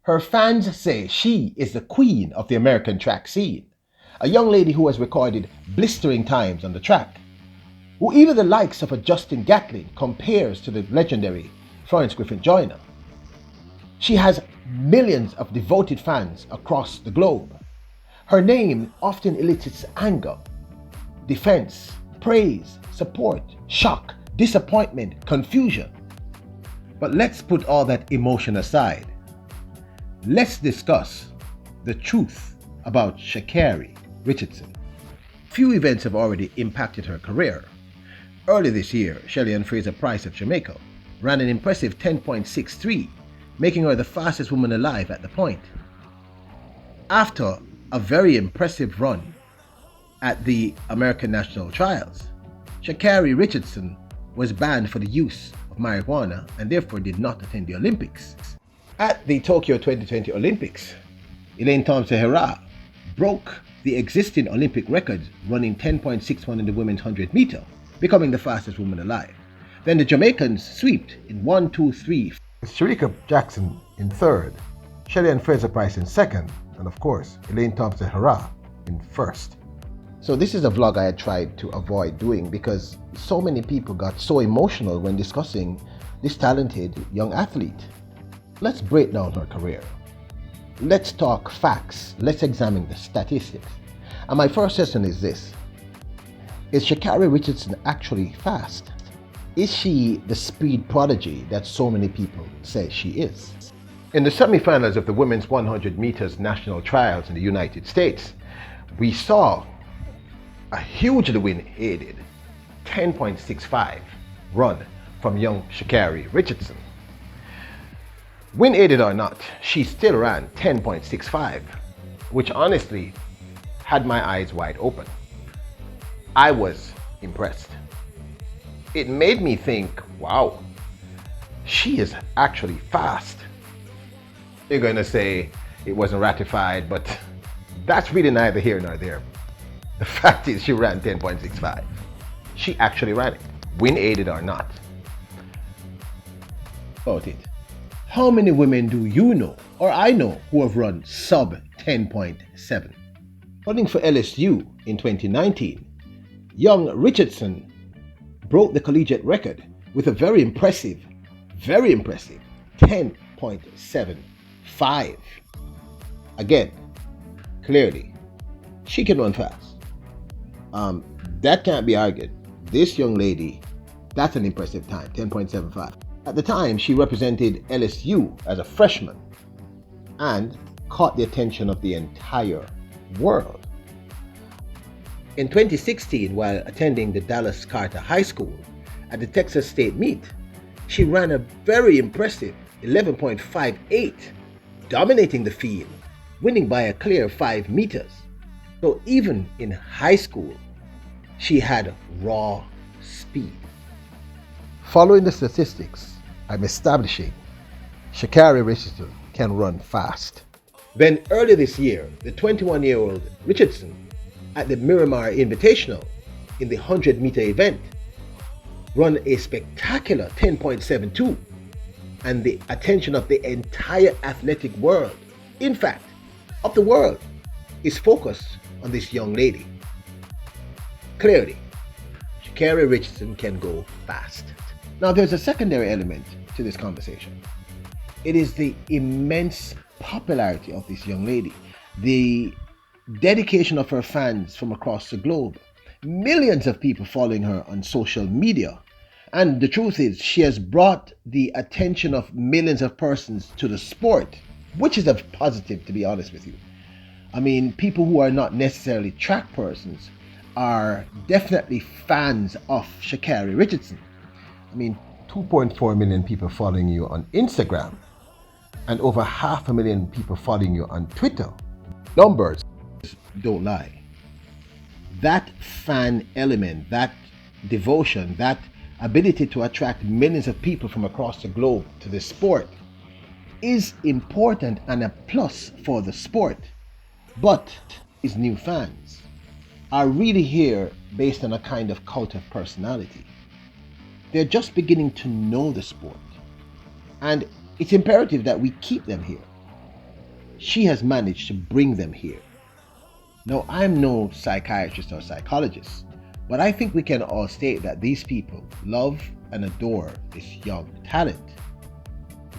Her fans say she is the queen of the American track scene, a young lady who has recorded blistering times on the track, who even the likes of a Justin Gatlin compares to the legendary Florence Griffith Joyner. She has millions of devoted fans across the globe. Her name often elicits anger, defense, praise, support, shock, disappointment, confusion. But let's put all that emotion aside. Let's discuss the truth about Shá Carri Richardson. Few events have already impacted her career. Early this year, Shelly-Ann Fraser-Pryce of Jamaica ran an impressive 10.63, making her the fastest woman alive at the point. After a very impressive run at the American National Trials, Shá Carri Richardson was banned for the use of marijuana and therefore did not attend the Olympics. At the Tokyo 2020 Olympics, Elaine Thompson-Herah broke the existing Olympic record running 10.61 in the women's 100 meter, becoming the fastest woman alive. Then the Jamaicans swept in 1, 2, 3. With Shericka Jackson in third, Shelly-Ann Fraser-Pryce in second, and of course, Elaine Thompson-Herah in first. So this is a vlog I had tried to avoid doing because so many people got so emotional when discussing this talented young athlete. Let's break down her career. Let's talk facts. Let's examine the statistics. And my first question is this. Is Shá Carri Richardson actually fast? Is she the speed prodigy that so many people say she is? In the semifinals of the women's 100 meters national trials in the United States, we saw a hugely win-aided 10.65 run from young Shá Carri Richardson. Win-aided or not, she still ran 10.65, which honestly had my eyes wide open. I was impressed. It made me think, wow, she is actually fast. You're going to say it wasn't ratified, but that's really neither here nor there. The fact is she ran 10.65. She actually ran it, win-aided or not. About it. How many women do you know, or I know, who have run sub 10.7? Running for LSU in 2019, young Richardson broke the collegiate record with a very impressive 10.75. Again, clearly, she can run fast. That can't be argued. This young lady, that's an impressive time, 10.75. At the time, she represented LSU as a freshman and caught the attention of the entire world. In 2016, while attending the Dallas Carter High School at the Texas State meet, she ran a very impressive 11.58, dominating the field, winning by a clear 5 meters. So even in high school, she had raw speed. Following the statistics, I'm establishing Shá Carri Richardson can run fast. Then earlier this year, the 21-year-old Richardson at the Miramar Invitational in the 100-meter event run a spectacular 10.72, and the attention of the entire athletic world, in fact, of the world, is focused on this young lady. Clearly, Shá Carri Richardson can go fast. Now there's a secondary element to this conversation. It is the immense popularity of this young lady, the dedication of her fans from across the globe, millions of people following her on social media. And the truth is, she has brought the attention of millions of persons to the sport, which is a positive, to be honest with you. I mean, people who are not necessarily track persons are definitely fans of Shá Carri Richardson. I mean, 2.4 million people following you on Instagram and over 500,000 people following you on Twitter. Numbers don't lie. That fan element, that devotion, that ability to attract millions of people from across the globe to the sport is important and a plus for the sport. But these new fans are really here based on a kind of cult of personality. They're just beginning to know the sport, and it's imperative that we keep them here. she has managed to bring them here. Now, I'm no psychiatrist or psychologist, but I think we can all state that these people love and adore this young talent.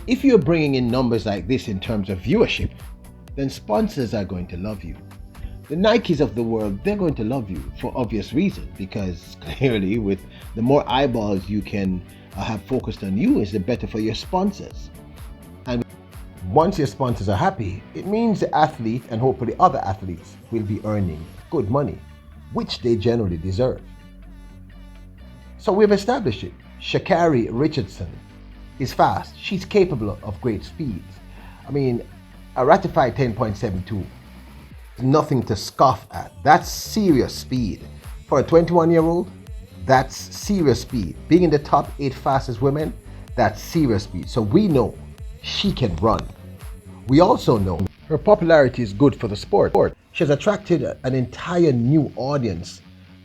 If you're bringing in numbers like this in terms of viewership, then sponsors are going to love you. The Nikes of the world, they're going to love you for obvious reasons, because clearly with the more eyeballs you can have focused on you, is the better for your sponsors. And once your sponsors are happy, it means the athlete and hopefully other athletes will be earning good money, which they generally deserve. So we've established it. Shá Carri Richardson is fast. She's capable of great speeds. I mean, a ratified 10.72 is nothing to scoff at. That's serious speed. For a 21-year-old, that's serious speed. Being in the top 8 fastest women, that's serious speed. So we know she can run. We also know her popularity is good for the sport. She has attracted an entire new audience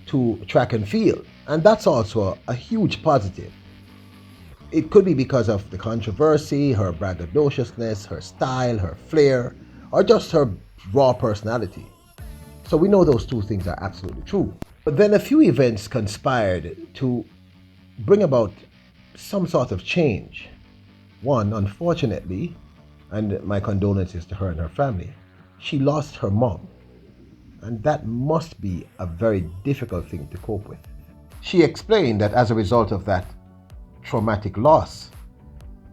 to track and field, and that's also a huge positive. It could be because of the controversy, her braggadociousness, her style, her flair, or just her raw personality. So we know those two things are absolutely true. But then a few events conspired to bring about some sort of change. One, unfortunately, and my condolences to her and her family, she lost her mom. And that must be a very difficult thing to cope with. She explained that as a result of that traumatic loss,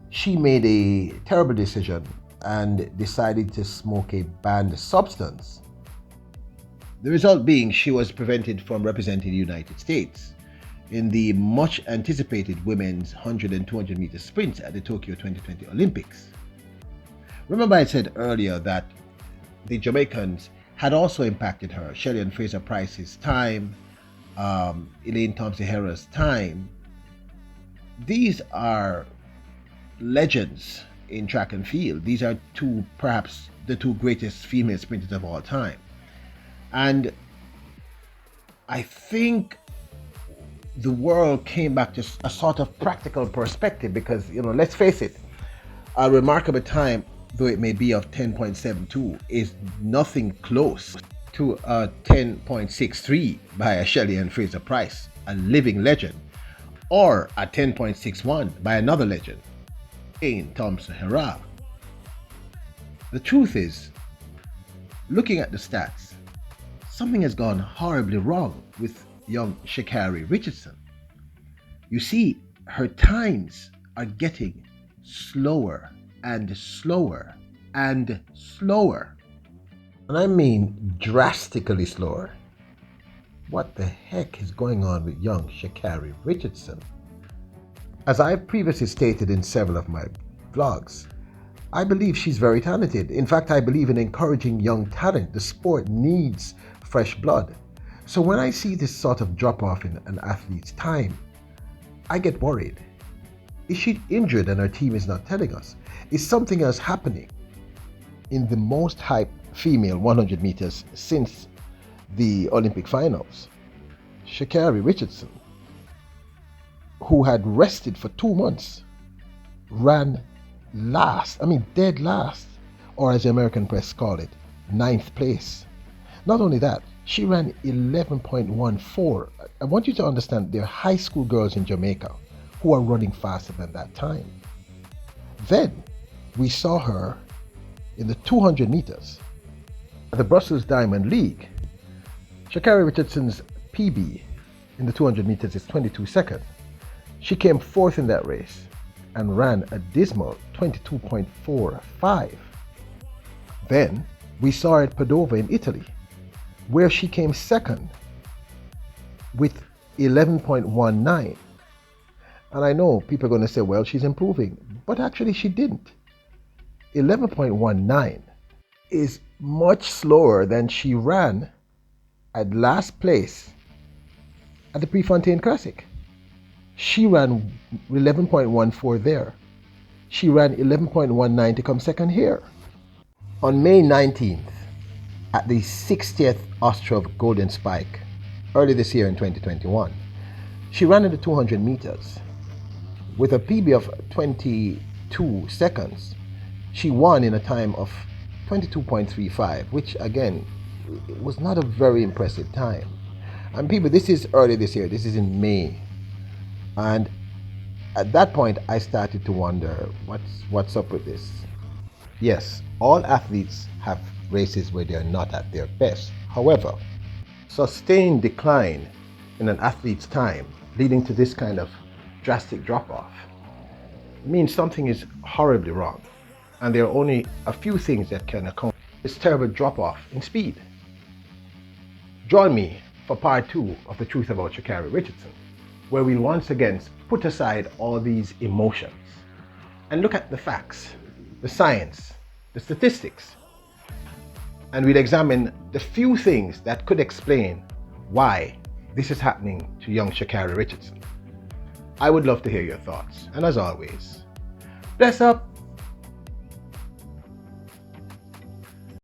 she made a terrible decision and decided to smoke a banned substance. The result being she was prevented from representing the United States in the much anticipated women's 100 and 200 meter sprints at the Tokyo 2020 Olympics. Remember I said earlier that the Jamaicans had also impacted her. Shelly-Ann Fraser-Pryce's time, Elaine Thompson-Herah's time. These are legends in track and field. These are perhaps the two greatest female sprinters of all time. And I think the world came back to a sort of practical perspective because, let's face it, a remarkable time, though it may be, of 10.72 is nothing close to a 10.63 by a Shelly-Ann Fraser-Pryce, a living legend, or a 10.61 by another legend, Elaine Thompson-Herah. The truth is, looking at the stats, something has gone horribly wrong with young Shá Carri Richardson. You see, her times are getting slower and slower and slower. And I mean drastically slower. What the heck is going on with young Shá Carri Richardson? As I've previously stated in several of my vlogs, I believe she's very talented. In fact, I believe in encouraging young talent. The sport needs fresh blood. So when I see this sort of drop-off in an athlete's time, I get worried. Is she injured and her team is not telling us? Is something else happening? In the most hyped female 100 meters since the Olympic finals, Shá Carri Richardson, who had rested for 2 months, ran last, dead last, or as the American press call it, 9th place. Not only that, she ran 11.14. I want you to understand there are high school girls in Jamaica who are running faster than that time. Then we saw her in the 200 meters at the Brussels Diamond League. Shá Carri Richardson's PB in the 200 meters is 22 seconds. She came 4th in that race and ran a dismal 22.45. Then we saw her at Padova in Italy, where she came 2nd with 11.19. And I know people are going to say, well, she's improving, but actually she didn't. 11.19 is much slower than she ran at last place at the Prefontaine Classic. She ran 11.14 there. She ran 11.19 to come 2nd here. On May 19th, at the 60th Ostrov Golden Spike, early this year in 2021, she ran in the 200 meters. With a PB of 22 seconds, she won in a time of 22.35, which again was not a very impressive time. And people, this is early this year, this is in May. And at that point, I started to wonder what's up with this. Yes, all athletes have races where they are not at their best. However, sustained decline in an athlete's time leading to this kind of drastic drop off means something is horribly wrong. And there are only a few things that can account for this terrible drop off in speed. Join me for part 2 of The Truth About Shá Carri Richardson, where we'll once again put aside all these emotions and look at the facts, the science, the statistics, and we'll examine the few things that could explain why this is happening to young Shá Carri Richardson. I would love to hear your thoughts, and as always, bless up.